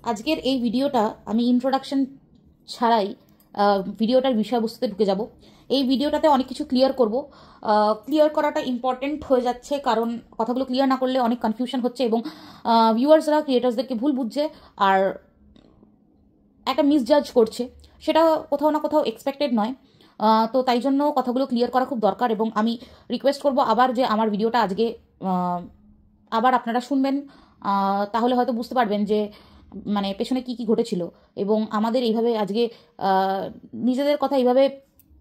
আজকের এই ভিডিওটা আমি ইন্ট্রোডাকশন ছাড়াই ভিডিওটার বিষয়বস্তুতে ঢুকে যাব। এই ভিডিওটাতে অনেক কিছু ক্লিয়ার করব। ক্লিয়ার করাটা ইম্পর্টেন্ট হয়ে যাচ্ছে, কারণ কথাগুলো ক্লিয়ার না করলে অনেক কনফিউশন হচ্ছে এবং ভিউয়ার্সরা ক্রিয়েটার্সদেরকে ভুল বুঝছে আর একটা মিসজাজ করছে। সেটা কোথাও না কোথাও এক্সপেক্টেড নয়। তো তাই জন্য কথাগুলো ক্লিয়ার করা খুব দরকার এবং আমি রিকোয়েস্ট করব আবার যে আমার ভিডিওটা আজকে আবার আপনারা শুনবেন। তাহলে হয়তো বুঝতে পারবেন যে মানে পেছনে কি কি ঘটেছিল এবং আমাদের এইভাবে আজকে নিজেদের কথা এইভাবে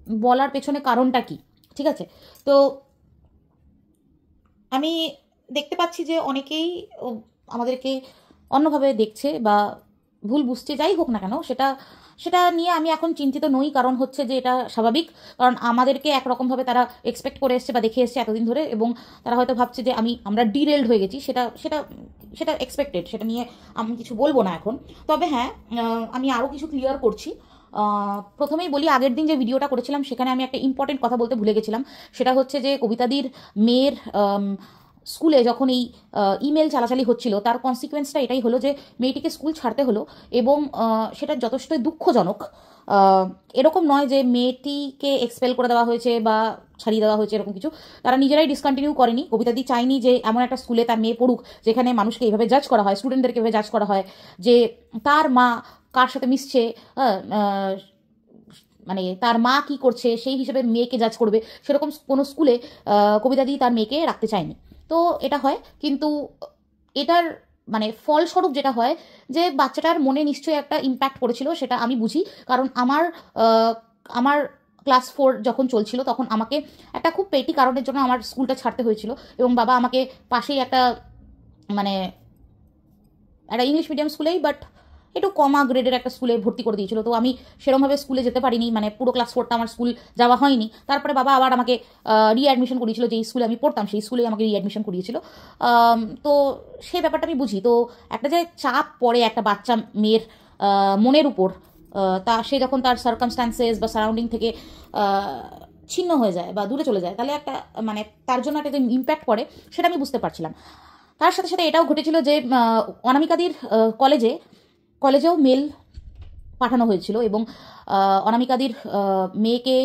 বলার পেছনে কারণটা কি। ঠিক আছে, তো আমি দেখতে পাচ্ছি যে অনেকেই আমাদেরকে অন্যভাবে দেখছে বা ভুল বুঝছে। যাই হোক না কেন, সেটা সেটা নিয়ে আমি এখন চিন্তিত নই, কারণ হচ্ছে যে এটা স্বাভাবিক। কারণ আমাদেরকে একরকমভাবে তারা এক্সপেক্ট করে এসছে বা দেখে এসছে এতদিন ধরে, এবং তারা হয়তো ভাবছে যে আমরা ডিরেলড হয়ে গেছি। সেটা সেটা সেটা এক্সপেক্টেড, সেটা নিয়ে আমি কিছু বলবো না এখন। তবে হ্যাঁ, আমি আরও কিছু ক্লিয়ার করছি। প্রথমেই বলি, আগের দিন যে ভিডিওটা করেছিলাম সেখানে আমি একটা ইম্পর্টেন্ট কথা বলতে ভুলে গেছিলাম। সেটা হচ্ছে যে কবিতাদির মেয়ের স্কুলে যখন এই ইমেল চালাচালি হচ্ছিল, তার কনসিকুয়েন্সটা এটাই হলো যে মেয়েটিকে স্কুল ছাড়তে হলো। এবং সেটা যথেষ্টই দুঃখজনক। এরকম নয় যে মেয়েটিকে এক্সপেল করে দেওয়া হয়েছে বা ছাড়িয়ে দেওয়া হয়েছে, এরকম কিছু। তারা নিজেরাই ডিসকন্টিনিউ করেনি। কবিতাদি চাইনি যে এমন একটা স্কুলে তার মেয়ে পড়ুক যেখানে মানুষকে এইভাবে জাজ করা হয়, স্টুডেন্টদেরকে এভাবে জাজ করা হয় যে তার মা কার সাথে মিশছে, মানে তার মা কি করছে সেই হিসেবে মেয়েকে জাজ করবে, সেরকম কোনো স্কুলে কবিতাদি তার মেয়েকে রাখতে চায়নি। তো এটা হয়, কিন্তু এটার মানে ফলস্বরূপ যেটা হয় যে বাচ্চাটার মনে নিশ্চয়ই একটা ইম্প্যাক্ট পড়েছিল, সেটা আমি বুঝি। কারণ আমার ক্লাস 4 যখন চলছিল তখন আমাকে একটা খুব পেটি কারণের জন্য আমার স্কুলটা ছাড়তে হয়েছিল, এবং বাবা আমাকে পাশেই একটা মানে একটা ইংলিশ মিডিয়াম স্কুলেই, বাট একটু কমা গ্রেডের একটা স্কুলে ভর্তি করে দিয়েছিল। তো আমি সেরকমভাবে স্কুলে যেতে পারিনি, মানে পুরো ক্লাস 4টা আমার স্কুল যাওয়া হয়নি। তারপরে বাবা আবার আমাকে রিঅ্যাডমিশন করিয়েছিল, যেই স্কুলে আমি পড়তাম সেই স্কুলেই আমাকে রিঅ্যাডমিশন করিয়েছিল। তো সেই ব্যাপারটা আমি বুঝি। তো একটা যে চাপ পড়ে একটা বাচ্চা মেয়ের মনের উপর, তা সে যখন তার সার্কামস্ট্যান্সেস বা সারাউন্ডিং থেকে ছিন্ন হয়ে যায় বা দূরে চলে যায়, তাহলে একটা মানে তার জন্য একটা যে ইম্প্যাক্ট পড়ে সেটা আমি বুঝতে পারছিলাম। তার সাথে সাথে এটাও ঘটেছিল যে অনামিকাদির কলেজেও মেল পাঠানো হয়েছিল এবং অনামিকাদির মেয়েকে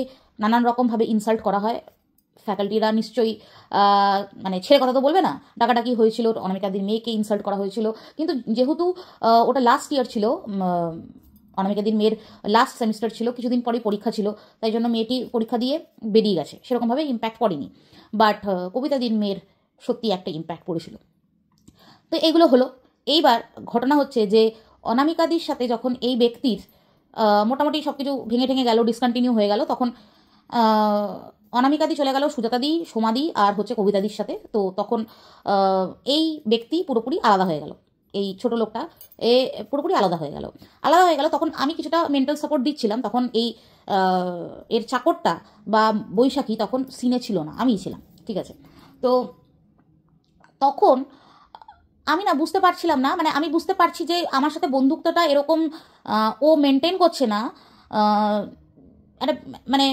নানান রকমভাবে ইনসাল্ট করা হয়। ফ্যাকাল্টিরা নিশ্চয়ই মানে ছেড়ে কথা তো বলবে না, ডাকাডাকি হয়েছিল, অনামিকাদির মেয়েকে ইনসাল্ট করা হয়েছিল। কিন্তু যেহেতু ওটা লাস্ট ইয়ার ছিল, অনামিকাদির মেয়ের লাস্ট সেমিস্টার ছিল, কিছুদিন পরেই পরীক্ষা ছিল, তাই জন্য মেয়েটি পরীক্ষা দিয়ে বেরিয়ে গেছে, সেরকমভাবে ইম্প্যাক্ট পড়েনি। বাট কবিতাদির মেয়ের সত্যি একটা ইম্প্যাক্ট পড়েছিল। তো এগুলো হলো। এইবার ঘটনা হচ্ছে যে অনামিকাদির সাথে যখন এই ব্যক্তির মোটামুটি সব কিছু ভেঙে ঠেঙে গেল, ডিসকন্টিনিউ হয়ে গেল, তখন অনামিকাদি চলে গেল সুজাতাদি, সোমাদি আর হচ্ছে কবিতাদির সাথে। তো তখন এই ব্যক্তি পুরোপুরি আলাদা হয়ে গেল, এই ছোট লোকটা এ পুরোপুরি আলাদা হয়ে গেল। আলাদা হয়ে গেল, তখন আমি কিছুটা মেন্টাল সাপোর্ট দিচ্ছিলাম। তখন এই এর চাকরটা বা বৈশাখী তখন সিনে ছিল না, আমিই ছিলাম। ঠিক আছে, তো তখন আমি না বুঝতে পারছিলাম না, মানে আমি বুঝতে পারছি যে আমার সাথে বন্ধুত্বটা এরকম ও মেনটেন করছে না। আহ, একটা মানে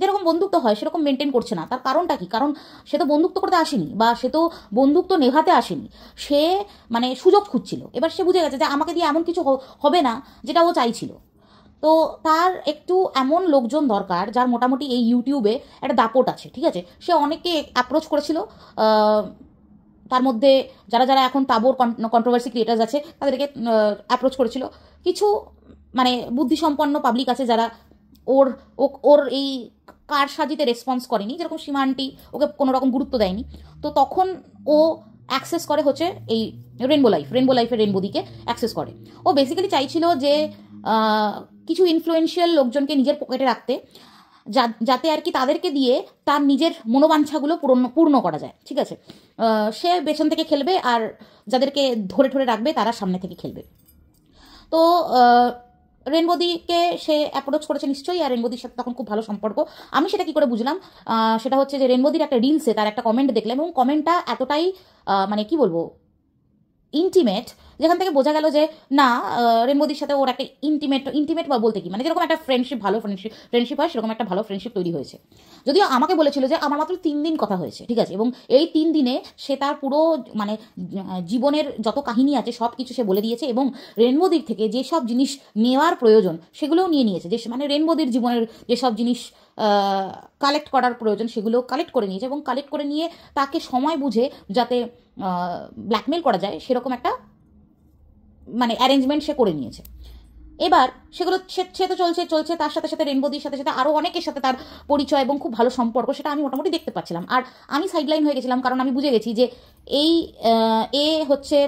যেরকম বন্ধুত্ব হয় সেরকম মেনটেন করছে না। তার কারণটা কি? কারণ সে তো বন্ধুত্ব করতে আসেনি বা সে তো বন্ধুত্ব নেভাতে আসেনি, সে মানে সুযোগ খুঁজছিল। এবার সে বুঝে গেছে যে আমাকে দিয়ে এমন কিছু হবে না যেটা ও চাইছিল। তো তার একটু এমন লোকজন দরকার যার মোটামুটি এই ইউটিউবে একটা দাপট আছে। ঠিক আছে, সে অনেককে অ্যাপ্রোচ করেছিল। তার মধ্যে যারা যারা এখন তাবর কন্ট্রোভার্সি ক্রিয়েটার্স আছে তাদেরকে অ্যাপ্রোচ করেছিল। কিছু মানে বুদ্ধিসম্পন্ন পাবলিক আছে যারা ওর ওর এই কার সাজিতে রেসপন্স করেনি, যেরকম সীমা আন্টি ওকে কোনো রকম গুরুত্ব দেয়নি। তো তখন ও অ্যাক্সেস করে হচ্ছে এই রেনবো লাইফের রেনবোদিকে অ্যাক্সেস করে। ও বেসিক্যালি চাইছিল যে কিছু ইনফ্লুয়েন্সিয়াল লোকজনকে নিজের পকেটে রাখতে, যাতে আর কি তাদেরকে দিয়ে তার নিজের মনোবাঞ্ছাগুলো পূর্ণ করা যায়। ঠিক আছে, সে পেছন থেকে খেলবে আর যাদেরকে ধরে ধরে রাখবে তারা সামনে থেকে খেলবে। তো রেনবোদিকে সে অ্যাপ্রোচ করেছে নিশ্চয়ই, আর রেনবোদির সাথে তখন খুব ভালো সম্পর্ক। আমি সেটা কি করে বুঝলাম? সেটা হচ্ছে যে রেনবোদির একটা রিলসে তার একটা কমেন্ট দেখলাম, এবং কমেন্টটা এতটাই মানে কি বলবো, ইন্টিমেট, যেখান থেকে বোঝা গেল যে না, রেনবোদির সাথে ওর একটা ইন্টিমেট বা বলতে কি মানে যেরকম একটা ফ্রেন্ডশিপ, ভালো ফ্রেন্ডশিপ হয় সেরকম একটা ভালো ফ্রেন্ডশিপ তৈরি হয়েছে। যদিও আমাকে বলেছিল যে আমার মাত্র 3 দিন কথা হয়েছে, ঠিক আছে, এবং এই 3 দিনে সে তার পুরো মানে জীবনের যত কাহিনী আছে সব কিছু সে বলে দিয়েছে, এবং রেনবোদির থেকে যেসব জিনিস নেওয়ার প্রয়োজন সেগুলোও নিয়ে নিয়েছে, যে মানে রেনবোদির জীবনের যেসব জিনিস কালেক্ট করার প্রয়োজন সেগুলো কালেক্ট করে নিয়েছে, এবং কালেক্ট করে নিয়ে তাকে সময় বুঝে যাতে ব্ল্যাকমেল করা যায় সেরকম একটা মানে অ্যারেঞ্জমেন্ট সে করে নিয়েছে। এবার সেগুলো সে তো চলছে তার সাথে সাথে রেনবোদির সাথে সাথে আরও অনেকের সাথে তার পরিচয় এবং খুব ভালো সম্পর্ক, সেটা আমি মোটামুটি দেখতে পাচ্ছিলাম। আর আমি সাইডলাইন হয়ে গেছিলাম, কারণ আমি বুঝে গেছি যে এই এ হচ্ছে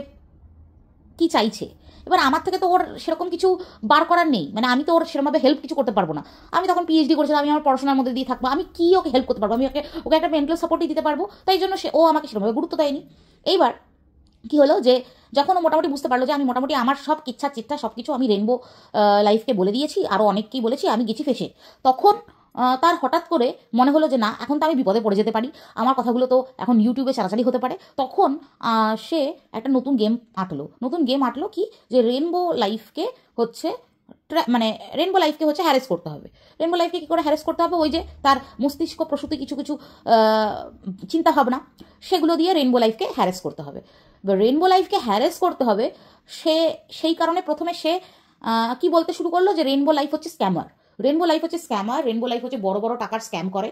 কি চাইছে। এবার আমার থেকে তো ওর সেরকম কিছু বার করার নেই, মানে আমি তো ওর সেরকমভাবে হেল্প কিছু করতে পারবো না। আমি তখন পিএইচডি করেছিলাম, আমি আমার পড়াশোনার মধ্যে দিয়ে থাকবো, আমি কি ওকে হেল্প করতে পারবো? আমি ওকে একটা মেন্টাল সাপোর্টই দিতে পারবো, তাই জন্য ও আমাকে সেরকমভাবে গুরুত্ব দেয়নি। এইবার কি হলো যে যখন ও মোটামুটি বুঝতে পারলো যে আমি মোটামুটি আমার সব ইচ্ছা চিত্তা সব কিছু আমি রেনবো লাইফকে বলে দিয়েছি, আরও অনেককেই বলেছি, আমি গেছি ফেসে, তখন তার হঠাৎ করে মনে হলো যে না, এখন তো আমি বিপদে পড়ে যেতে পারি, আমার কথাগুলো তো এখন ইউটিউবে চালাচালি হতে পারে। তখন সে একটা নতুন গেম আঁটলো কি, যে রেনবো লাইফকে হচ্ছে মানে রেনবো লাইফকে হচ্ছে হ্যারেস করতে হবে। রেনবো লাইফকে কী করে হ্যারেস করতে হবে? ওই যে তার মস্তিষ্ক প্রসূতি কিছু কিছু চিন্তা ভাবনা, সেগুলো দিয়ে রেনবো লাইফকে হ্যারেস করতে হবে। রেনবো লাইফকে হ্যারেস করতে হবে, সেই কারণে প্রথমে সে কি বলতে শুরু করলো যে রেনবো লাইফ হচ্ছে স্ক্যামার, রেনবো লাইফ হচ্ছে বড় বড় টাকার স্ক্যাম করে,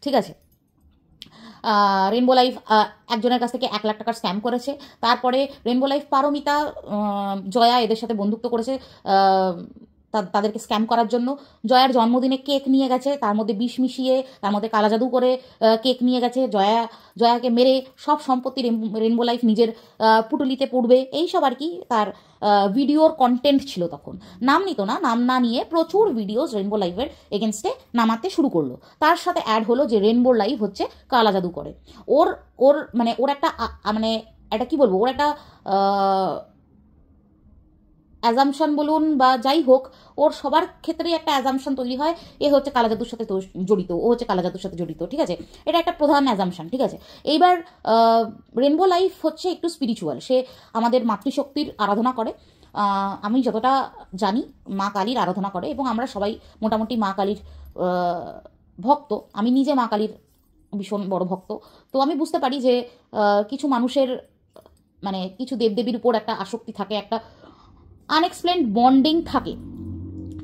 ঠিক আছে। রেনবো লাইফ একজনের কাছ থেকে 1 লাখ টাকার স্ক্যাম করেছে। তারপরে রেনবো লাইফ পারমিতা, জয়া এদের সাথে বন্ধুত্ব করেছে তাদেরকে স্ক্যাম করার জন্য। জয়ার জন্মদিনে কেক নিয়ে গেছে, তার মধ্যে বিষ মিশিয়ে, তার মধ্যে কালা জাদু করে কেক নিয়ে গেছে। জয়াকে মেরে সব সম্পত্তি রেনবো লাইফ নিজের পুটুলিতে পড়বে, এইসব আর কি তার ভিডিওর কন্টেন্ট ছিল। তখন নাম নিত না, নাম না নিয়ে প্রচুর ভিডিওস রেনবো লাইফের এগেনস্টে নামাতে শুরু করলো। তার সাথে অ্যাড হলো যে রেনবো লাইফ হচ্ছে কালা জাদু করে। ওর একটা মানে এটা কি বলবো, ওর একটা অ্যাজামশন বলুন বা যাই হোক, ওর সবার ক্ষেত্রেই একটা অ্যাজামশন তৈরি হয়, এ হচ্ছে কালা জাদুর সাথে জড়িত, ও হচ্ছে কালা জাদুর সাথে জড়িত, ঠিক আছে। এটা একটা প্রধান অ্যাজামশন, ঠিক আছে। এইবার রেনবো লাইফ হচ্ছে একটু স্পিরিচুয়াল, সে আমাদের মাতৃশক্তির আরাধনা করে। আমি যতটা জানি মা কালীর আরাধনা করে, এবং আমরা সবাই মোটামুটি মা কালীর ভক্ত। আমি নিজে মা কালীর ভীষণ বড় ভক্ত। তো আমি বুঝতে পারি যে কিছু মানুষের মানে কিছু দেবদেবীর উপর একটা আসক্তি থাকে, একটা আনএক্সপ্লেন্ড বন্ডিং থাকে,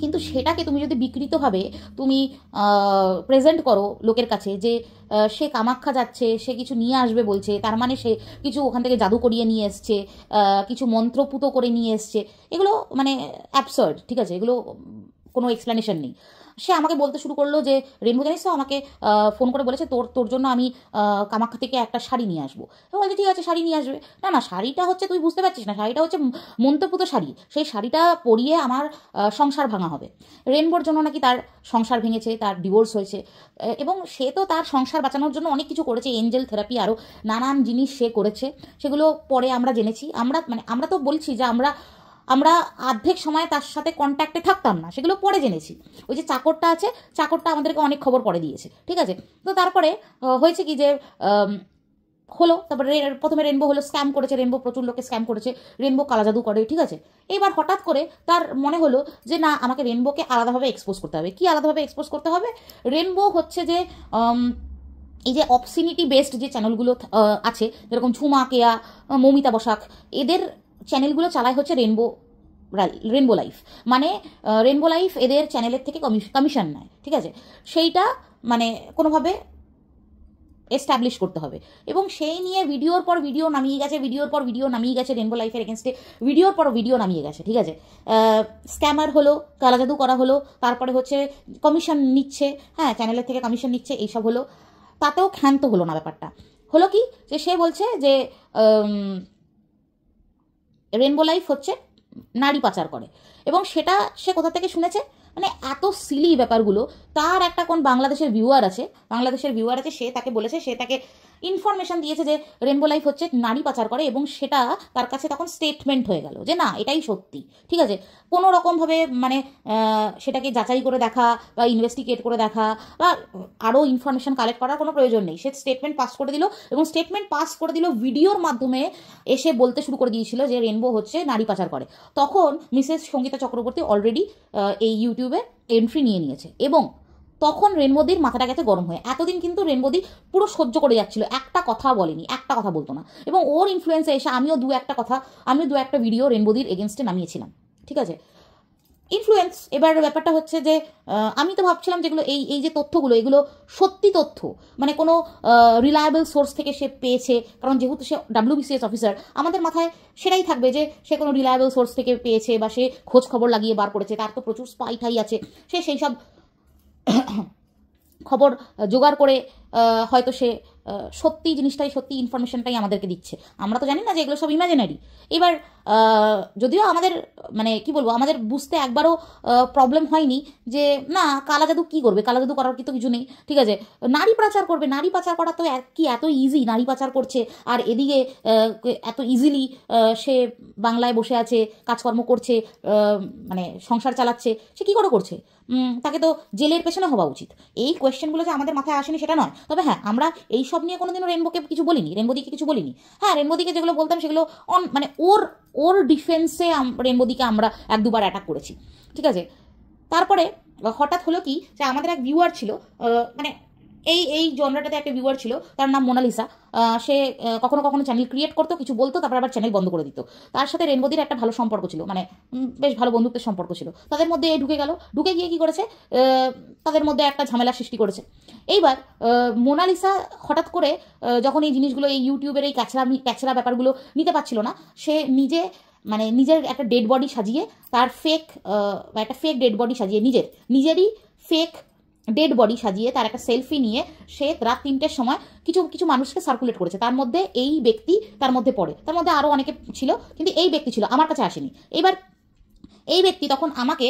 কিন্তু সেটাকে তুমি যদি বিকৃতভাবে তুমি প্রেজেন্ট করো লোকের কাছে যে সে কামাখ্যা যাচ্ছে, সে কিছু নিয়ে আসবে বলছে, তার মানে সে কিছু ওখান থেকে জাদু করিয়ে নিয়ে এসছে, কিছু মন্ত্রপুত করে নিয়ে এসছে, এগুলো মানে অ্যাবসার্ড, ঠিক আছে, এগুলো কোনো এক্সপ্লেনেশন নেই। সে আমাকে বলতে শুরু করলো যে রেনবো জানিস তো, আমাকে ফোন করে বলেছে তোর জন্য আমি কামাখ্যা থেকে একটা শাড়ি নিয়ে আসবো। বলছে ঠিক আছে, শাড়ি নিয়ে আসবে। না শাড়িটা হচ্ছে তুই বুঝতে পারছিস না, শাড়িটা হচ্ছে মন্ত্রপুত শাড়ি, সেই শাড়িটা পরিয়ে আমার সংসার ভাঙা হবে। রেনবোর জন্য নাকি তার সংসার ভেঙেছে, তার ডিভোর্স হয়েছে, এবং সে তো তার সংসার বাঁচানোর জন্য অনেক কিছু করেছে, এঞ্জেল থেরাপি আরও নানান জিনিস সে করেছে, সেগুলো পরে আমরা জেনেছি। আমরা তো বলছি যে আমরা অর্ধেক সময় তার সাথে কন্ট্যাক্টে থাকতাম না, সেগুলো পরে জেনেছি। ওই যে চাকরটা আছে, চাকরটা আমাদেরকে অনেক খবর পরে দিয়েছে, ঠিক আছে। তো তারপরে হয়েছে কি যে হলো, তারপরে প্রথমে রেনবো হলো স্ক্যাম করেছে, রেনবো প্রচুর লোকে স্ক্যাম করেছে, রেনবো কালা জাদু করে, ঠিক আছে। এবার হঠাৎ করে তার মনে হলো যে না, আমাকে রেনবোকে আলাদাভাবে এক্সপোজ করতে হবে। কি আলাদাভাবে এক্সপোজ করতে হবে? রেনবো হচ্ছে যে এই যে অবসিনিটি বেসড যে চ্যানেলগুলো আছে, যেরকম ঝুমা কেয়া, মৌমিতা বসাক, এদের চ্যানেলগুলো চালায় হচ্ছে রেনবো লাইফ। মানে রেনবো লাইফ এদের চ্যানেলের থেকে কমিশন নেয়, ঠিক আছে। সেইটা মানে কোনোভাবে এস্টাবলিশ করতে হবে, এবং সেই নিয়ে ভিডিওর পর ভিডিও নামিয়ে গেছে রেনবো লাইফের এগেনস্টে, ভিডিওর পর ভিডিও নামিয়ে গেছে, ঠিক আছে। স্ক্যামার হলো, কালাজাদু করা হলো, তারপরে হচ্ছে কমিশন নিচ্ছে, হ্যাঁ, চ্যানেলের থেকে কমিশন নিচ্ছে, এইসব হলো। তাতেও ক্ষান্ত হলো না ব্যাপারটা। হলো কি যে সে বলছে যে রেনবো লাইফ হচ্ছে নারী পাচার করে, এবং সেটা সে কোথা থেকে শুনেছে? মানে এত সিলি ব্যাপারগুলো। তার একটা কোন বাংলাদেশের ভিউয়ার আছে, সে তাকে বলেছে, সে তাকে ইনফরমেশন দিয়েছে যে রেনবো লাইফ হচ্ছে নারী পাচার করে, এবং সেটা তার কাছে তখন স্টেটমেন্ট হয়ে গেল যে না এটাই সত্যি। ঠিক আছে, কোনো রকমভাবে মানে সেটাকে যাচাই করে দেখা বা ইনভেস্টিগেট করে দেখা বা আরও ইনফরমেশন কালেক্ট করার কোনো প্রয়োজন নেই, সে স্টেটমেন্ট পাস করে দিল, এবং স্টেটমেন্ট পাস করে দিল ভিডিওর মাধ্যমে এসে বলতে শুরু করে দিয়েছিল যে রেনবো হচ্ছে নারী পাচার করে। তখন মিসেস সঙ্গীতা চক্রবর্তী অলরেডি এই ইউটিউবে এন্ট্রি নিয়ে নিয়েছে, এবং তখন রেনবোদির মাথাটা গেছে গরম হয়ে। এতদিন কিন্তু রেনবোদি পুরো সহ্য করে যাচ্ছিল, একটা কথা বলেনি, একটা কথা বলতো না, এবং ওর ইনফ্লুয়েন্সে এসে আমিও দু একটা ভিডিও রেনবোদির এগেনস্টে নামিয়েছিলাম। ঠিক আছে, ইনফ্লুয়েন্স। এবার ব্যাপারটা হচ্ছে যে আমি তো ভাবছিলাম যেগুলো এই যে তথ্যগুলো, এগুলো সত্যি তথ্য, মানে কোনো রিলায়েবল সোর্স থেকে সে পেয়েছে, কারণ যেহেতু সে WBCS অফিসার, আমাদের মাথায় সেটাই থাকবে যে সে কোনো রিলায়েবল সোর্স থেকে পেয়েছে বা সে খোঁজ খবর লাগিয়ে বার করেছে, তার তো প্রচুর স্পাই ঠাই আছে, সে সেই সব খবর জোগাড় করে হয়তো সে সত্যি জিনিসটাই, সত্যি ইনফরমেশনটাই আমাদেরকে দিচ্ছে। আমরা তো জানি না যে এগুলো সব ইমাজিনারি। এবার যদিও আমাদের মানে কি বলবো, আমাদের বুঝতে একবারও প্রবলেম হয়নি যে না কালা জাদু কী করবে, কালা জাদু করার তো কিছু নেই। ঠিক আছে, নারী পাচার করবে, নারী পাচার করা তো কি এত ইজি, নারী পাচার করছে আর এদিকে এত ইজিলি সে বাংলায় বসে আছে, কাজকর্ম করছে, মানে সংসার চালাচ্ছে, সে কী করে করছে? তাকে তো জেলের পেছনে হওয়া উচিত। এই কোয়েশ্চেনগুলো যে আমাদের মাথায় আসেনি সেটা নয়, তবে হ্যাঁ আমরা এই সব নিয়ে কোনোদিনও রেনবোকে কিছু বলিনি, রেনবোদিকে কিছু বলিনি। হ্যাঁ, রেনবোদিকে যেগুলো বলতাম সেগুলো মানে ওর ডিফেন্সে রেনবোদিকে আমরা এক দুবার অ্যাটাক করেছি। ঠিক আছে, তারপরে হঠাৎ হলো কি যে আমাদের এক ভিউয়ার ছিল, মানে এই জনরাটাতে একটা ভিউয়ার ছিল, তার নাম মোনালিসা। সে কখনো কখনো চ্যানেল ক্রিয়েট করতো, কিছু বলতো, তারপর আবার চ্যানেল বন্ধ করে দিত। তার সাথে রেনবোদির একটা ভালো সম্পর্ক ছিল, মানে বেশ ভালো বন্ধুত্বের সম্পর্ক ছিল। তাদের মধ্যে ঢুকে গিয়ে কী করেছে, তাদের মধ্যে একটা ঝামেলা সৃষ্টি করেছে। এইবার মোনালিসা হঠাৎ করে যখন এই জিনিসগুলো, এই ইউটিউবের এই ক্যাচরা ব্যাপারগুলো নিতে পারছিল না, সে নিজের একটা ডেড বডি সাজিয়ে, তার একটা ফেক ডেড বডি সাজিয়ে, নিজেরই ফেক ডেড বডি সাজিয়ে তার একটা সেলফি নিয়ে সে রাত 3টের সময় কিছু মানুষকে সার্কুলেট করেছে। তার মধ্যে এই ব্যক্তি তার মধ্যে পড়ে, তার মধ্যে আরও অনেকে ছিল, কিন্তু এই ব্যক্তি ছিল, আমার কাছে আসেনি। এবার এই ব্যক্তি তখন আমাকে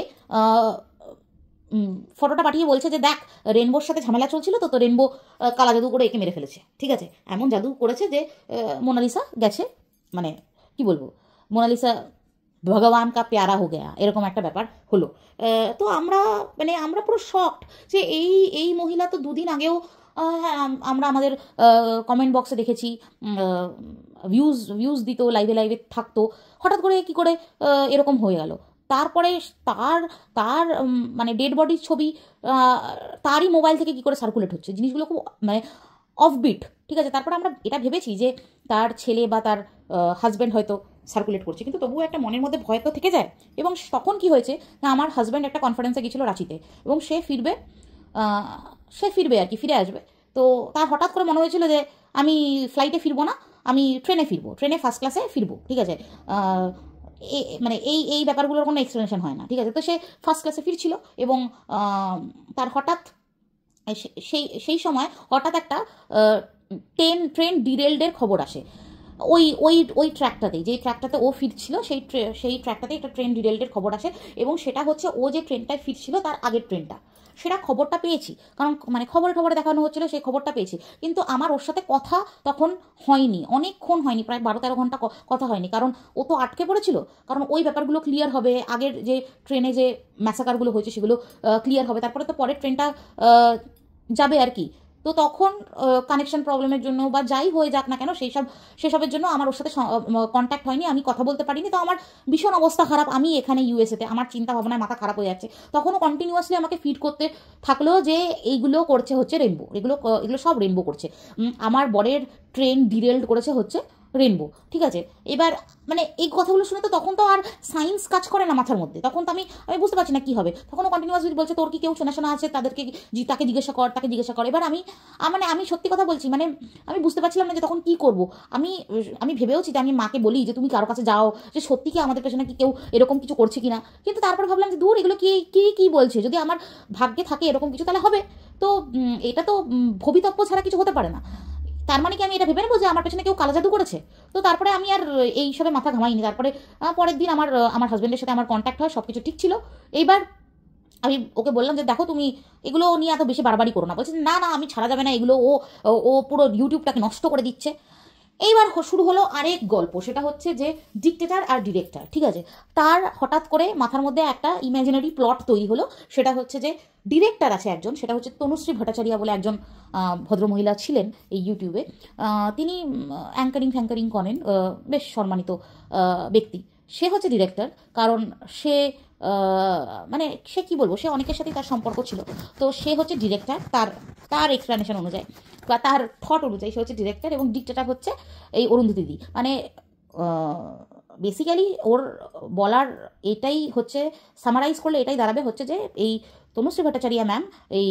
ফটোটা পাঠিয়ে বলছে যে দেখ, রেনবোর সাথে ঝামেলা চলছিল তো রেনবো কালা জাদু করে একে মেরে ফেলেছে। ঠিক আছে, এমন জাদু করেছে যে মোনালিসা গেছে, মানে কি বলবো, মোনালিসা ভগবান কা প্যারা হো গেয়া, এরকম একটা ব্যাপার হলো। তো আমরা পুরো শকড যে এই মহিলা তো দুদিন আগেও হ্যাঁ আমরা আমাদের কমেন্ট বক্সে দেখেছি ভিউজ দিত, লাইভে থাকতো, হঠাৎ করে কি করে এরকম হয়ে গেল। তারপরে তার মানে ডেড বডির ছবি তারই মোবাইল থেকে কি করে সার্কুলেট হচ্ছে, জিনিসগুলো খুব মানে অফবিট। ঠিক আছে, তারপরে আমরা এটা ভেবেছি যে তার ছেলে বা তার হাজব্যান্ড হয়তো সার্কুলেট করছে, কিন্তু তবুও একটা মনের মধ্যে ভয় তো থেকে যায়। এবং তখন কি হয়েছে না, আমার হাজব্যান্ড একটা কনফারেন্সে গিয়েছিল রাঁচিতে, এবং সে ফিরবে আর কি, ফিরে আসবে। তো তার হঠাৎ করে মনে হয়েছিল যে আমি ফ্লাইটে ফিরবো না, আমি ট্রেনে ফার্স্ট ক্লাসে ফিরবো। ঠিক আছে, মানে এই ব্যাপারগুলোর কোনো এক্সপ্লেনেশন হয় না। ঠিক আছে, তো সে ফার্স্ট ক্লাসে ফিরছিল, এবং তার হঠাৎ সেই সময় হঠাৎ একটা ট্রেন ডিরেলডের খবর আসে। ওই ট্র্যাকটাতেই, যেই ট্র্যাকটাতে ও ফিরছিল সেই ট্র্যাকটাতেই একটা ট্রেন ডিরেলডের খবর আসে, এবং সেটা হচ্ছে ও যে ট্রেনটায় ফিরছিল তার আগের ট্রেনটা। সেটা খবরটা পেয়েছি, কারণ মানে খবরে দেখানো হচ্ছিলো, সেই খবরটা পেয়েছি, কিন্তু আমার ওর সাথে কথা তখন হয়নি, অনেকক্ষণ হয়নি, প্রায় 12-13 ঘন্টা কথা হয়নি, কারণ ও তো আটকে পড়েছিল। কারণ ওই ব্যাপারগুলো ক্লিয়ার হবে, আগের যে ট্রেনে যে ম্যাসাকারগুলো হয়েছে সেগুলো ক্লিয়ার হবে, তারপরে তো পরের ট্রেনটা যাবে আর কি। তো তখন কানেকশন প্রবলেমের জন্য বা যাই হয়ে যাক না কেন, সেসবের জন্য আমার ওর সাথে কন্ট্যাক্ট হয়নি, আমি কথা বলতে পারিনি। তো আমার ভীষণ অবস্থা খারাপ, আমি এখানে ইউএসএতে, আমার চিন্তা ভাবনায় মাথা খারাপ হয়ে যাচ্ছে। তখনও কন্টিনিউয়াসলি আমাকে ফিড করতে থাকলো যে এইগুলো করছে হচ্ছে রেনবো, এগুলো সব রেনবো করছে, আমার বরের ট্রেন ডিরেল্ড করেছে হচ্ছে রেনবো। ঠিক আছে, এবার মানে এই কথাগুলো শুনে তো তখন তো আর সায়েন্স কাজ করে না মাথার মধ্যে, তখন তো আমি বুঝতে পারছি না কী হবে। তখনও কন্টিনিউয়াসলি বলছে তোর কি কেউ চেনাশোনা আছে, তাকে জিজ্ঞাসা কর। এবার আমি সত্যি কথা বলছি, মানে আমি বুঝতে পারছিলাম না যে তখন কী করবো। আমি ভেবেওছি যে আমি মাকে বলি যে তুমি কারো কাছে যাও, যে সত্যি কি আমাদের পেছনে কি কেউ এরকম কিছু করছে কিনা, কিন্তু তারপর ভাবলাম যে দূর, এগুলো কি বলছে, যদি আমার ভাগ্যে থাকে এরকম কিছু তাহলে হবে। তো এটা তো ভবিতব্য ছাড়া কিছু হতে পারে না। তার মানে কি আমি এটা ভেবে নেবো যে আমার পেছনে কেউ কালো জাদু করেছে? তো তারপরে আমি আর এইসবে মাথা ঘামাইনি। তারপরে পরের দিন আমার হাজব্যান্ডের সাথে আমার কন্ট্যাক্ট হয়, সব কিছু ঠিক ছিল। এইবার আমি ওকে বললাম যে দেখো তুমি এগুলো নিয়ে এত বেশি বাড়াবাড়ি করো না। বলছে না না আমি ছাড়া যাবে না এগুলো, ও ও পুরো ইউটিউবটাকে নষ্ট করে দিচ্ছে। এইবার শুরু হলো আরেক গল্প, সেটা হচ্ছে যে ডিক্টেটর আর ডিরেক্টর, ঠিক আছে। তার হঠাৎ করে মাথার মধ্যে একটা ইমাজিনারি প্লট তৈরি হলো, সেটা হচ্ছে যে ডিরেক্টর আছে একজন, সেটা হচ্ছে তনুশ্রী ভট্টাচার্য বলে একজন ভদ্রমহিলা ছিলেন এই ইউটিউবে। তিনি অ্যাঙ্কারিং করেন, বেশ সম্মানিত ব্যক্তি। সে হচ্ছে ডিরেক্টর, কারণ সে মানে সে কি বলবো, সে অনেকের সাথেই তার সম্পর্ক ছিল। তো সে হচ্ছে ডিরেক্টর, তার তার এক্সপ্লানেশন অনুযায়ী বা তার থট অনুযায়ী সে হচ্ছে ডিরেক্টর, এবং ডিক্টেটর হচ্ছে এই অরুন্ধতী দিদি। মানে বেসিক্যালি ওর বলার এটাই হচ্ছে, সামারাইজ করলে এটাই দাঁড়াবে হচ্ছে যে এই তনুশ্রী ভট্টাচার্য ম্যাম এই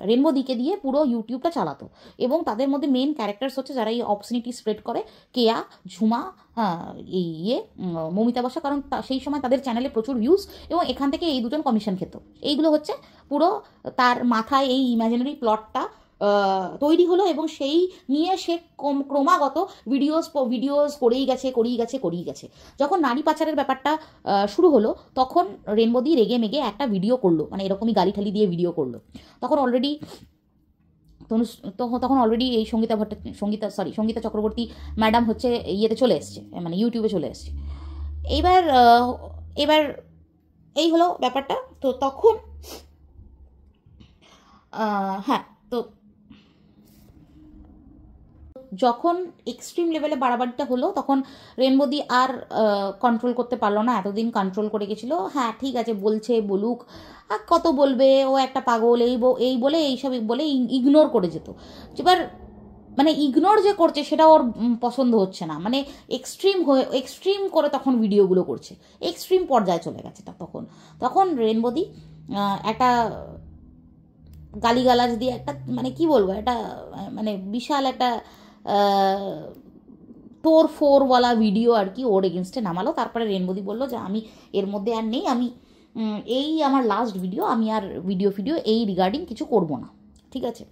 রেনবো দিকে দিয়ে পুরো ইউটিউবটা চালাতো, এবং তাদের মধ্যে মেন ক্যারেক্টার্স হচ্ছে যারা এই অপসনিটি স্প্রেড করে, কেয়া, ঝুমা, এই মমিতা বসা, কারণ সেই সময় তাদের চ্যানেলে প্রচুর ভিউজ, এবং এখান থেকে এই দুজন কমিশন খেত। এইগুলো হচ্ছে পুরো তার মাথায় এই ইমাজিনারি প্লটটা তৈরি হলো, এবং সেই নিয়ে সে ক্রমাগত ভিডিওস করেই গেছে। যখন নারী পাচারের ব্যাপারটা শুরু হলো, তখন রেনবো দি রেগে মেগে একটা ভিডিও করলো, মানে এরকমই গালি ঠালি দিয়ে ভিডিও করলো। তখন অলরেডি তখন অলরেডি এই সঙ্গীতা চক্রবর্তী ম্যাডাম হচ্ছে ইয়েতে চলে এসছে, মানে ইউটিউবে চলে এসছে। এইবার এবার এই হলো ব্যাপারটা। তো তখন হ্যাঁ, তো যখন এক্সট্রিম লেভেলে বাড়াবাড়িটা হলো, তখন রেনবো দি আর কন্ট্রোল করতে পারলো না। এতদিন কন্ট্রোল করে গেছিলো, হ্যাঁ ঠিক আছে বলছে বলুক, আর কত বলবে, ও একটা পাগল, এই বলে এইসব বলে ইগনোর করে যেত। এবার মানে ইগনোর যে করছে সেটা ওর পছন্দ হচ্ছে না, মানে এক্সট্রিম করে তখন ভিডিওগুলো করছে, এক্সট্রিম পর্যায়ে চলে গেছে। তখন রেনবো দি একটা গালিগালাজ দিয়ে একটা, মানে কি বলবো, একটা মানে বিশাল একটা তোর ফোরওয়ালা ভিডিও আর কি ওর এগেনস্টে নামালো। তারপরে রেনবো দি বললো যে আমি এর মধ্যে আর নেই, আমি এই আমার লাস্ট ভিডিও, আমি আর ভিডিও এই রিগার্ডিং কিছু করব না, ঠিক আছে।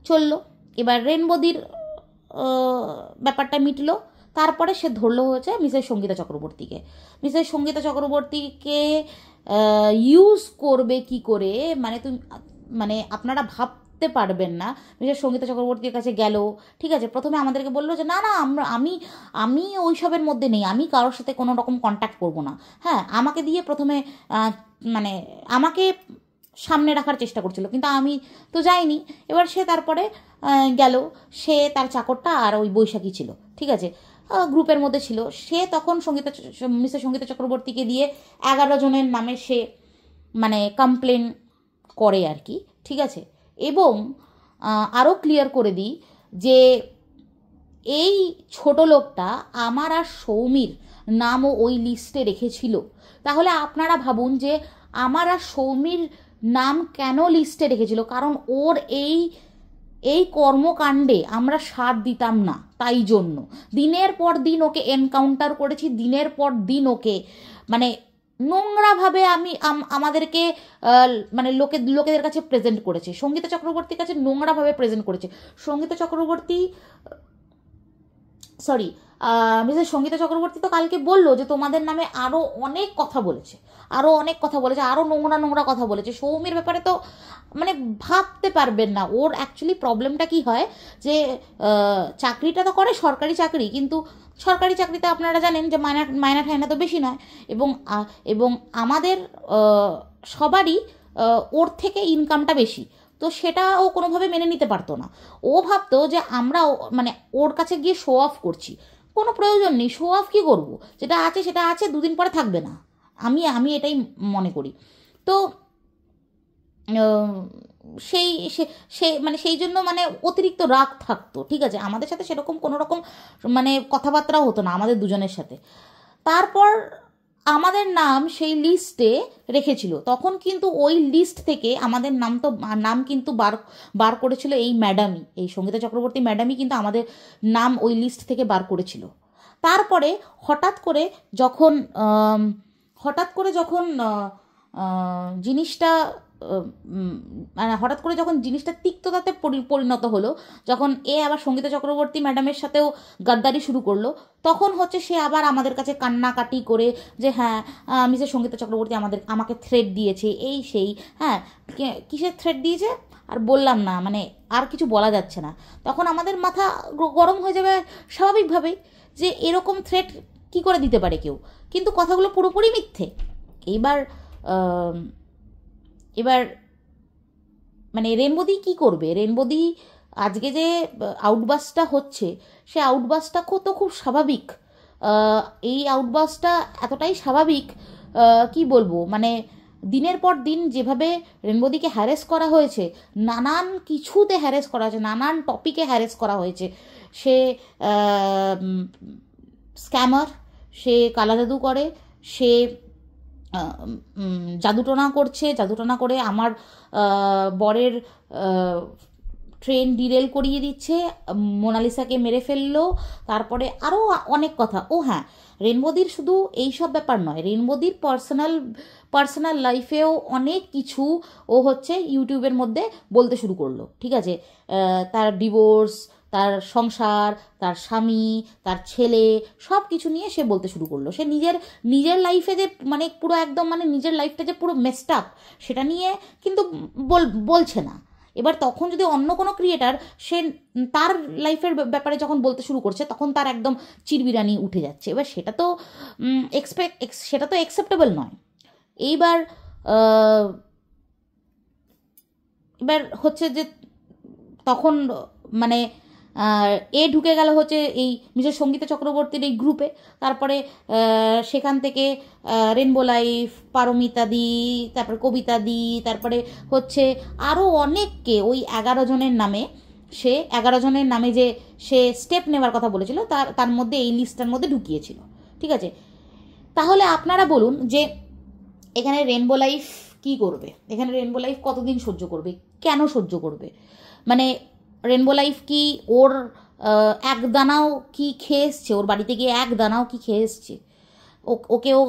চললো। এবার রেনবো দির ব্যাপারটা মিটলো। তারপরে সে ধরলো হচ্ছে মিসেস সঙ্গীতা চক্রবর্তীকে ইউজ করবে কি করে, মানে তুমি, মানে আপনারা ভাবতে পারবেন না। মিসেস সঙ্গীতা চক্রবর্তীর কাছে গেল, ঠিক আছে। প্রথমে আমাদেরকে বললো যে না না আমি ওইসবের মধ্যে নেই, আমি কারোর সাথে কোনো রকম কন্ট্যাক্ট করবো না। হ্যাঁ, আমাকে দিয়ে প্রথমে মানে আমাকে সামনে রাখার চেষ্টা করছিল, কিন্তু আমি তো যাইনি। এবার সে তারপরে গেল, সে তার চাকরটা আর ওই বৈশাখী ছিল, ঠিক আছে, গ্রুপের মধ্যে ছিল। সে তখন মিসেস সঙ্গীতা চক্রবর্তীকে দিয়ে 11 জনের নামে সে মানে কমপ্লেন করে আর কি, ঠিক আছে। এবং আরও ক্লিয়ার করে দিই যে এই ছোট লোকটা আমার আর সৌমির নামও ওই লিস্টে রেখেছিল। তাহলে আপনারা ভাবুন যে আমার আর সৌমির নাম কেন লিস্টে রেখেছিল, কারণ ওর এই কর্মকাণ্ডে আমরা সাথ দিতাম না, তাই জন্য দিনের পর দিন ওকে এনকাউন্টার করেছি, দিনের পর দিন ওকে মানে নোংরাভাবে আমাদেরকে মানে লোকেদের কাছে প্রেজেন্ট করেছে, সঙ্গীতা চক্রবর্তীর কাছে নোংরাভাবে প্রেজেন্ট করেছে। মিসেস সঙ্গীতা চক্রবর্তী তো কালকে বললো যে তোমাদের নামে আরও অনেক কথা বলেছে, আরও নোংরা কথা বলেছে। সৌমির ব্যাপারে তো মানে ভাবতে পারবেন না ওর অ্যাকচুয়ালি প্রবলেমটা কি হয়, যে চাকরিটা তো করে সরকারি চাকরি, কিন্তু সরকারি চাকরিতে আপনারা জানেন যে মাইনা ঠাইনা তো বেশি নয়, এবং আমাদের সবারই ওর থেকে ইনকামটা বেশি। তো সেটা ও কোনোভাবে মেনে নিতে পারতো না। ও ভাবতো যে আমরা মানে ওর কাছে গিয়ে শো অফ করছি, কোনো প্রয়োজন নেই, শো অফ কী করবো, যেটা আছে 2 দিন পরে থাকবে না। আমি এটাই মনে করি। তো সেই জন্য মানে অতিরিক্ত রাগ থাকতো, ঠিক আছে। আমাদের সাথে সেরকম কোনো রকম মানে কথাবার্তাও হতো না আমাদের দুজনের সাথে। তারপর আমাদের নাম সেই লিস্টে রেখেছিল, তখন কিন্তু ওই লিস্ট থেকে আমাদের নাম কিন্তু বার করেছিল এই ম্যাডামই, এই সঙ্গীতা চক্রবর্তী ম্যাডামই কিন্তু আমাদের নাম ওই লিস্ট থেকে বার করেছিল। তারপরে হঠাৎ করে যখন জিনিসটা মানে হঠাৎ করে যখন জিনিসটা তিক্ততাতে পরিণত হলো, যখন এ আবার সঙ্গীতা চক্রবর্তী ম্যাডামের সাথেও গাদ্দারি শুরু করলো, তখন হচ্ছে সে আবার আমাদের কাছে কান্নাকাটি করে যে হ্যাঁ মিসেস সঙ্গীতা চক্রবর্তী আমাকে থ্রেট দিয়েছে, এই সেই। হ্যাঁ, কিসের থ্রেট দিয়েছে আর বললাম না, মানে আর কিছু বলা যাচ্ছে না। তখন আমাদের মাথা গরম হয়ে যাবে স্বাভাবিকভাবেই, যে এরকম থ্রেট কি করে দিতে পারে কেউ, কিন্তু কথাগুলো পুরোপুরি মিথ্যে। এইবার এবার মানে রেনবোদি কি করবে? রেনবোদি আজকে যে আউটবাসটা হচ্ছে, সে আউটবাসটা তো খুব স্বাভাবিক। এই আউটবাসটা এতটাই স্বাভাবিক, কি বলবো, মানে দিনের পর দিন যেভাবে রেনবোদিকে হ্যারেস করা হয়েছে, নানান কিছুতে হ্যারেস করা হয়েছে, নানান টপিকে হ্যারেস করা হয়েছে। সে স্ক্যামার, সে কালা জাদু করে, সে জাদুটোনা করছে, জাদুটোনা করে আমার বরের ট্রেন ডিরেল করিয়ে দিচ্ছে, মোনালিসাকে মেরে ফেললো, তারপরে আরও অনেক কথা। ও হ্যাঁ, রেনবোদির শুধু এইসব ব্যাপার নয়, রেনবোদির পার্সোনাল লাইফেও অনেক কিছু ও হচ্ছে ইউটিউবের মধ্যে বলতে শুরু করলো। ঠিক আছে, তার ডিভোর্স, তার সংসার, তার স্বামী, তার ছেলে, সব কিছু নিয়ে সে বলতে শুরু করলো। সে নিজের লাইফে যে মানে পুরো একদম মানে নিজের লাইফটা যে পুরো মেসড আপ, সেটা নিয়ে কিন্তু বলছে না। এবার তখন যদি অন্য কোনো ক্রিয়েটার সে তার লাইফের ব্যাপারে যখন বলতে শুরু করছে, তখন তার একদম চিরবিরানি উঠে যাচ্ছে। এবার সেটা তো অ্যাকসেপ্টেবল নয়। এইবার এবার হচ্ছে যে তখন মানে এ ঢুকে গেল হচ্ছে এই মিসেস সঙ্গীতা চক্রবর্তীর এই গ্রুপে। তারপরে সেখান থেকে রেনবো লাইফ, পারমিতা দি, তারপরে কবিতা দি, তারপরে হচ্ছে আরও অনেককে ওই 11 জনের নামে, সে 11 জনের নামে যে সে স্টেপ নেওয়ার কথা বলেছিল, তার মধ্যে এই লিস্টটার মধ্যে ঢুকিয়েছিল। ঠিক আছে, তাহলে আপনারা বলুন যে এখানে রেনবো লাইফ কি করবে? এখানে রেনবো লাইফ কতদিন সহ্য করবে? কেন সহ্য করবে? মানে রেনবো লাইফ কি ওর এক দানাও কি খেয়ে এসছে? ওর বাড়িতে গিয়ে এক দানাও কি খেয়ে এসছে? ওকেও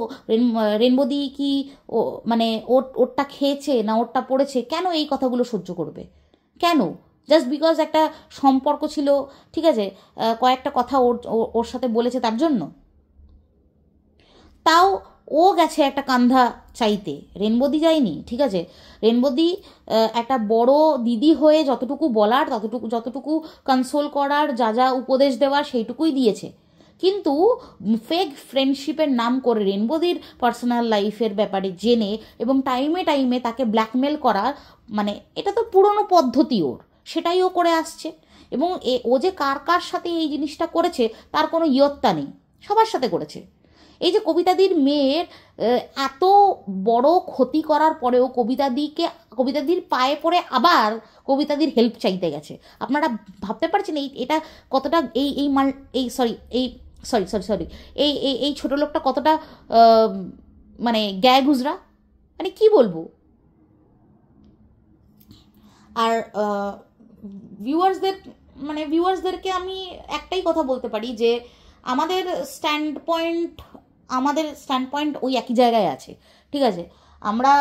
রেনবোদি কি ও মানে ওরটা খেয়েছে না ওরটা পড়েছে? কেন এই কথাগুলো সহ্য করবে? কেন? জাস্ট বিকজ একটা সম্পর্ক ছিল, ঠিক আছে, কয়েকটা কথা ওর সাথে বলেছে তার জন্য? তাও ও গেছে একটা কান্ধা চাইতে, রেনবোদি যায়নি। ঠিক আছে, রেনবোদি একটা বড় দিদি হয়ে যতটুকু বলার, যতটুকু কনসোল করার, যা উপদেশ দেওয়ার, সেইটুকুই দিয়েছে। কিন্তু ফেক ফ্রেন্ডশিপের নাম করে রেনবোদির পার্সোনাল লাইফের ব্যাপারে জেনে এবং টাইমে তাকে ব্ল্যাকমেল করা, মানে এটা তো পুরনো পদ্ধতি ওর, সেটাই ও করে আসছে। এবং ও যে কার সাথে এই জিনিসটা করেছে তার কোনো ইয়ত্তা নেই, সবার সাথে করেছে। এই যে কবিতাদির মেয়ের এত বড় ক্ষতি করার পরেও কবিতাদির পায়ে পড়ে আবার কবিতাদির হেল্প চাইতে গেছে। আপনারা ভাবতে পারছেন এটা কতটা এই ছোট লোকটা কতটা মানে গায়ে গুজরা, মানে কি বলবো। আর ভিউয়ার্সদেরকে আমি একটাই কথা বলতে পারি যে আমাদের স্ট্যান্ড পয়েন্ট ওই একই জায়গায় আছে। ঠিক আছে, আমরা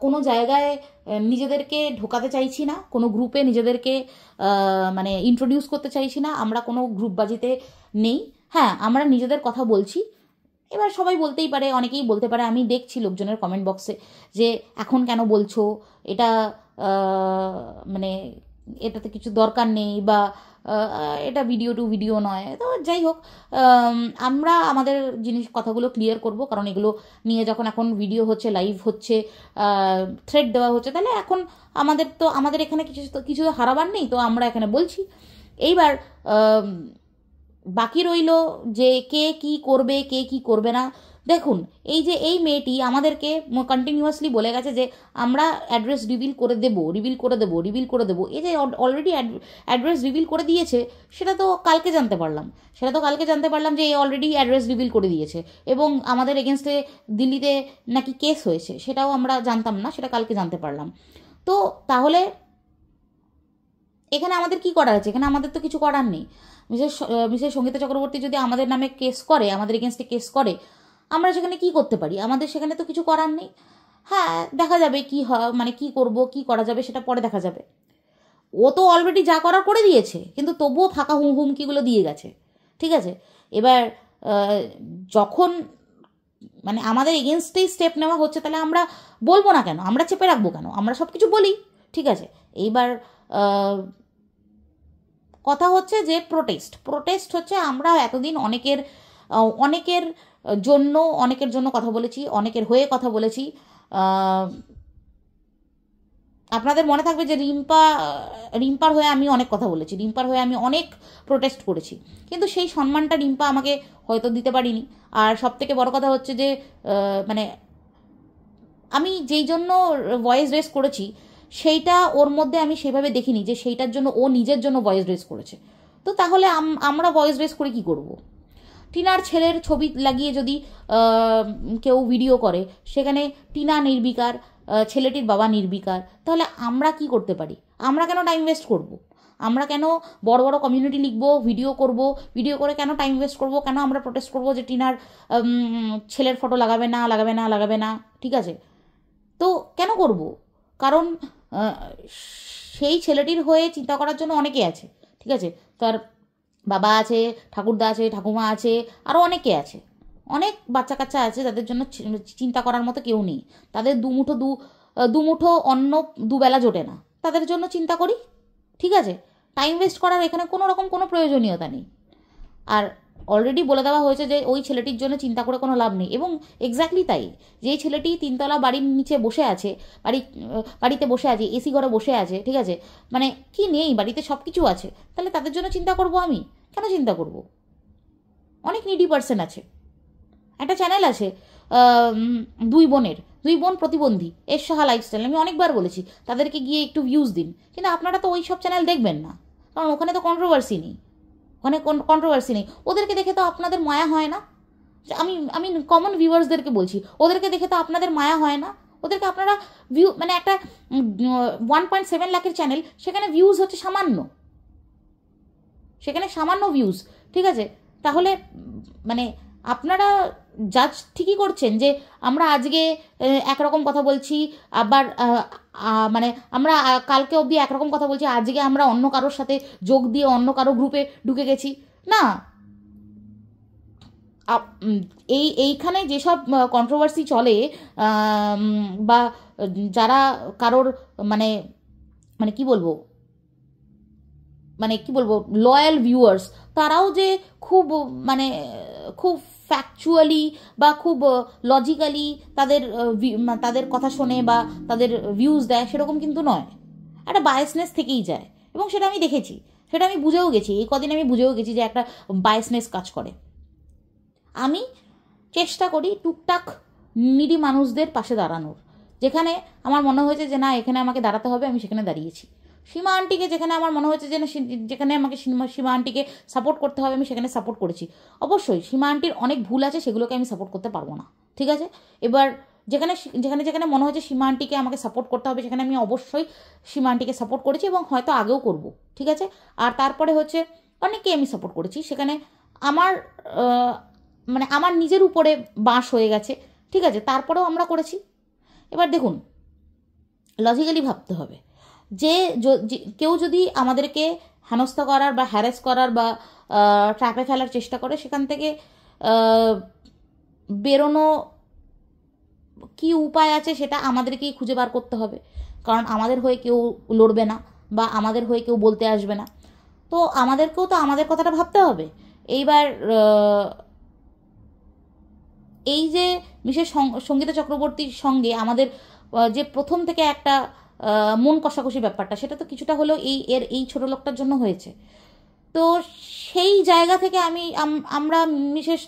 কোনো জায়গায় নিজেদেরকে ঢোকাতে চাইছি না, কোনো গ্রুপে নিজেদেরকে মানে ইন্ট্রোডিউস করতে চাইছি না, আমরা কোনো গ্রুপবাজিতে নেই। হ্যাঁ, আমরা নিজেদের কথা বলছি। এবার সবাই বলতেই পারে, অনেকেই বলতে পারে, আমি দেখছি লোকজনের কমেন্ট বক্সে যে এখন কেন বলছো এটা, মানে এটাতে কিছু দরকার নেই, বা এটা ভিডিও নয়। তো যাই হোক, আমরা আমাদের কথাগুলো ক্লিয়ার করব, কারণ এগুলো নিয়ে যখন এখন ভিডিও হচ্ছে, লাইভ হচ্ছে, থ্রেড দেওয়া হচ্ছে, তাহলে এখন আমাদের এখানে কিছু হারাবার নেই, তো আমরা এখানে বলছি। এইবার বাকি রইল যে কে কি করবে, কে কি করবে না। দেখুন, এই মেয়েটি আমাদেরকে কন্টিনিউয়াসলি বলে গেছে যে আমরা অ্যাড্রেস রিভিল করে দেবো। এই যে অলরেডি অ্যাড্রেস রিভিল করে দিয়েছে, সেটা তো কালকে জানতে পারলাম যে অলরেডি অ্যাড্রেস রিভিল করে দিয়েছে, এবং আমাদের এগেনস্টে দিল্লিতে নাকি কেস হয়েছে, সেটাও আমরা জানতাম না, সেটা কালকে জানতে পারলাম। তো তাহলে এখানে আমাদের কি করার আছে? এখানে আমাদের তো কিছু করার নেই। মিসেস সঙ্গীতা চক্রবর্তী যদি আমাদের নামে কেস করে, আমাদের এগেনস্টে কেস করে, আমরা সেখানে কি করতে পারি? আমাদের সেখানে তো কিছু করার নেই। হ্যাঁ দেখা যাবে কি হয়, মানে কি করব কি করা যাবে সেটা পরে দেখা যাবে। ও তো অলরেডি যা করার করে দিয়েছে, কিন্তু তবুও থাকা হুমকিগুলো দিয়ে গেছে, ঠিক আছে। এবার যখন মানে আমাদের এগেনস্টেই স্টেপ নেওয়া হচ্ছে, তাহলে আমরা বলবো না কেন, আমরা চেপে রাখবো কেন, আমরা সব কিছু বলি, ঠিক আছে। এইবার কথা হচ্ছে যে প্রোটেস্ট হচ্ছে, আমরা এতদিন অনেকের জন্য কথা বলেছি, অনেকের হয়ে কথা বলেছি। আপনাদের মনে থাকবে যে রিম্পার হয়ে আমি অনেক কথা বলেছি, রিম্পার হয়ে আমি অনেক প্রোটেস্ট করেছি, কিন্তু সেই সম্মানটা রিম্পা আমাকে হয়তো দিতে পারিনি। আর সবথেকে বড় কথা হচ্ছে যে মানে আমি যেই জন্য ভয়েস রেস করেছি, সেইটা ওর মধ্যে আমি সেভাবে দেখিনি যে সেইটার জন্য ও নিজের জন্য ভয়েস রেস করেছে। তো তাহলে আমরা ভয়েস রেস করে কি করব? টিনার ছেলের ছবি লাগিয়ে যদি কেউ ভিডিও করে, সেখানে টিনা নির্বিকার, ছেলেটির বাবা নির্বিকার, তাহলে আমরা কি করতে পারি? আমরা কেন টাইম ওয়েস্ট করব? আমরা কেন বড় বড় কমিউনিটি লিখবো, ভিডিও করে কেন টাইম ওয়েস্ট করব? কেন আমরা প্রোটেস্ট করব যে টিনার ছেলের ফটো লাগাবে না, ঠিক আছে? তো কেন করব? কারণ সেই ছেলেটির হয়ে চিন্তা করার জন্য অনেকে আছে, ঠিক আছে। তার বাবা আছে, ঠাকুরদা আছে, ঠাকুমা আছে, আরও অনেকে আছে, অনেক বাচ্চা কাচ্চা আছে যাদের জন্য চিন্তা করার মতো কেউ নেই। তাদের দুমুঠো অন্ন দুবেলা জোটে না, তাদের জন্য চিন্তা করি, ঠিক আছে। টাইম ওয়েস্ট করার এখানে কোনো রকম কোনো প্রয়োজনীয়তা নেই। আর অলরেডি বলে দেওয়া হয়েছে যে ওই ছেলেটির জন্য চিন্তা করে কোনো লাভ নেই, এবং এক্স্যাক্টলি তাই। যেই ছেলেটি 3তলা বাড়ির নিচে বসে আছে, বাড়িতে বসে আছে, এসি ঘরে বসে আছে, ঠিক আছে, মানে কি নেই বাড়িতে, সব কিছু আছে, তাহলে তাদের জন্য চিন্তা করব আমি? কেন চিন্তা করব? অনেক নিডি পার্সন আছে। একটা চ্যানেল আছে দুই বোন প্রতিবন্ধী, এর সাহা লাইফস্টাইল, আমি অনেকবার বলেছি তাদেরকে গিয়ে একটু ভিউজ দিন, কিন্তু আপনারা তো ওই সব চ্যানেল দেখবেন না, কারণ ওখানে তো কন্ট্রোভার্সি নেই, ওদেরকে দেখে তো আপনাদের মায়া হয় না। আমি কমন ভিউয়ার্সদেরকে বলছি, ওদেরকে দেখে তো আপনাদের মায়া হয় না। ওদেরকে আপনারা মানে একটা 1.7 লাখের চ্যানেল, সেখানে ভিউজ হচ্ছে সামান্য ভিউজ, ঠিক আছে। তাহলে মানে আপনারা জাজ ঠিকই করছেন যে আমরা আজকে একরকম কথা বলছি, আবার মানে আমরা কালকে অবধি একরকম কথা বলছি, আজকে আমরা অন্য কারোর সাথে যোগ দিয়ে অন্য কারো গ্রুপে ঢুকে গেছি। না, এইখানে যেসব কন্ট্রোভার্সি চলে, বা যারা কারোর মানে মানে কি বলবো লয়াল ভিউয়ার্স, তারাও যে খুব মানে খুব ফ্যাকচুয়ালি বা খুব লজিক্যালি তাদের কথা শোনে বা তাদের ভিউজ দেয়, সেরকম কিন্তু নয়। একটা বায়াসনেস থেকেই যায়, এবং সেটা আমি দেখেছি, সেটা আমি বুঝেও গেছি, এই কদিন আমি বুঝেও গেছি যে একটা বায়াসনেস কাজ করে। আমি চেষ্টা করি টুকটাক নিডি মানুষদের পাশে দাঁড়ানোর, যেখানে আমার মনে হয়েছে যে না, এখানে আমাকে দাঁড়াতে হবে, আমি সেখানে দাঁড়িয়েছি। সীমা আন্টিকে যেখানে আমার মনে হয়েছে যে না, যেখানে আমাকে সীমা আন্টিকে সাপোর্ট করতে হবে, আমি সেখানে সাপোর্ট করেছি। অবশ্যই সীমা আন্টির অনেক ভুল আছে, সেগুলোকে আমি সাপোর্ট করতে পারবো না, ঠিক আছে। এবার যেখানে যেখানে যেখানে মনে হয়েছে সীমা আন্টিকে আমাকে সাপোর্ট করতে হবে, সেখানে আমি অবশ্যই সীমা আন্টিকে সাপোর্ট করেছি, এবং হয়তো আগেও করব, ঠিক আছে। আর তারপরে হচ্ছে অনেককে আমি সাপোর্ট করেছি, সেখানে আমার মানে আমার নিজের উপরে বাঁশ হয়ে গেছে, ঠিক আছে, তারপরেও আমরা করেছি। এবার দেখুন, লজিক্যালি ভাবতে হবে যে কেউ যদি আমাদেরকে হেনস্থা করার বা হ্যারাস করার বা ট্র্যাপে ফেলার চেষ্টা করে, সেখান থেকে বেরোনো কি উপায় আছে সেটা আমাদেরকেই খুঁজে বার করতে হবে, কারণ আমাদের হয়ে কেউ লড়বে না বা আমাদের হয়ে কেউ বলতে আসবে না। তো আমাদেরকেও তো আমাদের কথাটা ভাবতে হবে। এইবার এই যে বিশেষ সঙ্গীতা চক্রবর্তীর সঙ্গে আমাদের যে প্রথম থেকে একটা মন কষাকষি ব্যাপারটা, সেটা তো কিছুটা হলেও এই ছোট লোকটার জন্য হয়েছে। তো সেই জায়গা থেকে আমরা বিশেষ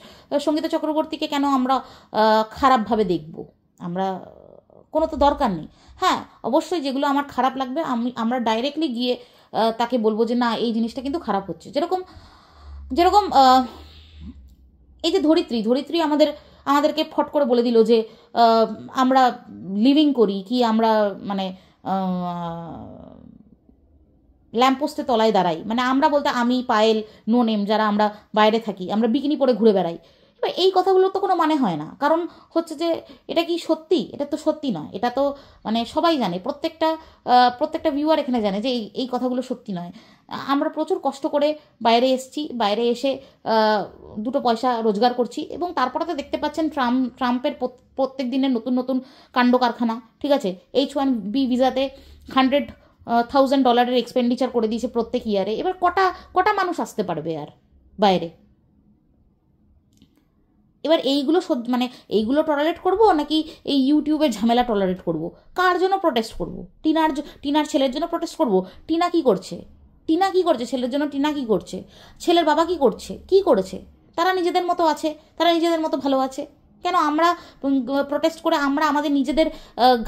সঙ্গীতা চক্রবর্তীকে কেন আমরা খারাপভাবে দেখব? আমরা কোনো তো দরকার নেই। হ্যাঁ, অবশ্যই যেগুলো আমার খারাপ লাগবে আমরা ডাইরেক্টলি গিয়ে তাকে বলবো যে না, এই জিনিসটা কিন্তু খারাপ হচ্ছে। যেরকম এই যে ধরিত্রী আমাদেরকে ফট করে বলে দিল যে আমরা লিভিং করি কি, আমরা মানে ল্যাম্পপোস্টে তলায় দাঁড়াই, মানে আমরা বলতে আমি, পায়েল, নো নেম, যারা আমরা বাইরে থাকি, আমরা বিকিনি পরে ঘুরে বেড়াই। তো এই কথাগুলোর তো কোনো মানে হয় না, কারণ হচ্ছে যে এটা কি সত্যি? এটা তো সত্যি নয়। এটা তো মানে সবাই জানে, প্রত্যেকটা ভিউয়ার এখানে জানে যে এই কথাগুলো সত্যি নয়। আমরা প্রচুর কষ্ট করে বাইরে এসেছি, বাইরে এসে দুটো পয়সা রোজগার করছি, এবং তারপরে তো দেখতে পাচ্ছেন ট্রাম্পের প্রত্যেক দিনের নতুন নতুন কাণ্ড কারখানা। ঠিক আছে, H1B ভিসাতে $100,000 এক্সপেন্ডিচার করে দিয়েছে প্রত্যেক ইয়ারে। এবার কটা কটা মানুষ আসতে পারবে আর বাইরে? এবার এইগুলো মানে এইগুলো টলারেট করব, নাকি এই ইউটিউবের ঝামেলা টলারেট করব? কার জন্য প্রোটেস্ট করব? টিনার ছেলের জন্য প্রোটেস্ট করব? টিনা কি করছে? ছেলের জন্য টিনা কি করছে? ছেলের বাবা কি করছে? কি করেছে? তারা নিজেদের মতো আছে, তারা নিজেদের মতো ভালো আছে। কেন আমরা প্রোটেস্ট করে আমরা আমাদের নিজেদের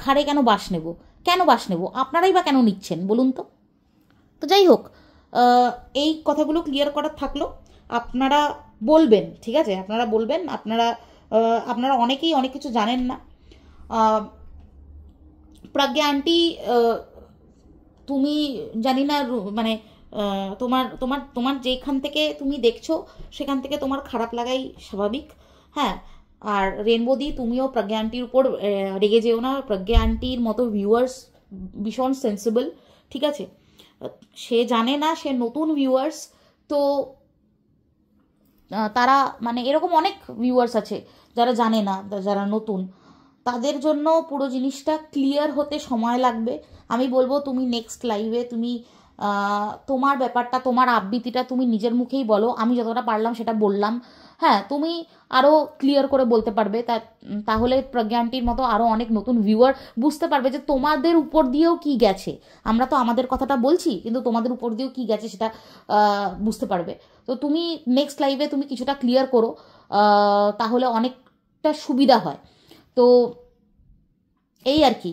ঘাড়ে কেন বাস নেব? আপনারাই বা কেন নিচ্ছেন বলুন তো? তো যাই হোক, এই কথাগুলো ক্লিয়ার করার থাকলো। আপনারা বলবেন, ঠিক আছে, আপনারা বলবেন। আপনারা অনেকেই অনেক কিছু জানেন না। প্রজ্ঞা আন্টি, তুমি জানি না মানে তোমার তোমার তোমার যেখান থেকে তুমি দেখছো সেখান থেকে তোমার খারাপ লাগাই স্বাভাবিক। হ্যাঁ, আর রেনবোদি, তুমিও প্রজ্ঞা আন্টির উপর রেগে যেও না। প্রজ্ঞা আন্টির মতো ভিউয়ার্স ভীষণ সেন্সিবল, ঠিক আছে? সে জানে না, সে নতুন ভিউয়ার্স। তো তারা মানে এরকম অনেক ভিউয়ার্স আছে যারা জানে না, যারা নতুন, তাদের জন্য পুরো জিনিসটা ক্লিয়ার হতে সময় লাগবে। আমি বলবো তুমি নেক্সট লাইভে তুমি তোমার ব্যাপারটা, তোমার আবৃত্তিটা তুমি নিজের মুখেই বলো। আমি যতটা পারলাম সেটা বললাম। হ্যাঁ, তুমি আরও ক্লিয়ার করে বলতে পারবে, তাহলে প্রজ্ঞা আন্টির মতো আরও অনেক নতুন ভিউয়ার বুঝতে পারবে যে তোমাদের উপর দিয়েও কি গেছে। আমরা তো আমাদের কথাটা বলছি, কিন্তু তোমাদের উপর দিয়েও কি গেছে সেটা বুঝতে পারবে। তো তুমি নেক্সট লাইভে তুমি কিছুটা ক্লিয়ার করো, তাহলে অনেকটা সুবিধা হয়। তো এই আর কি।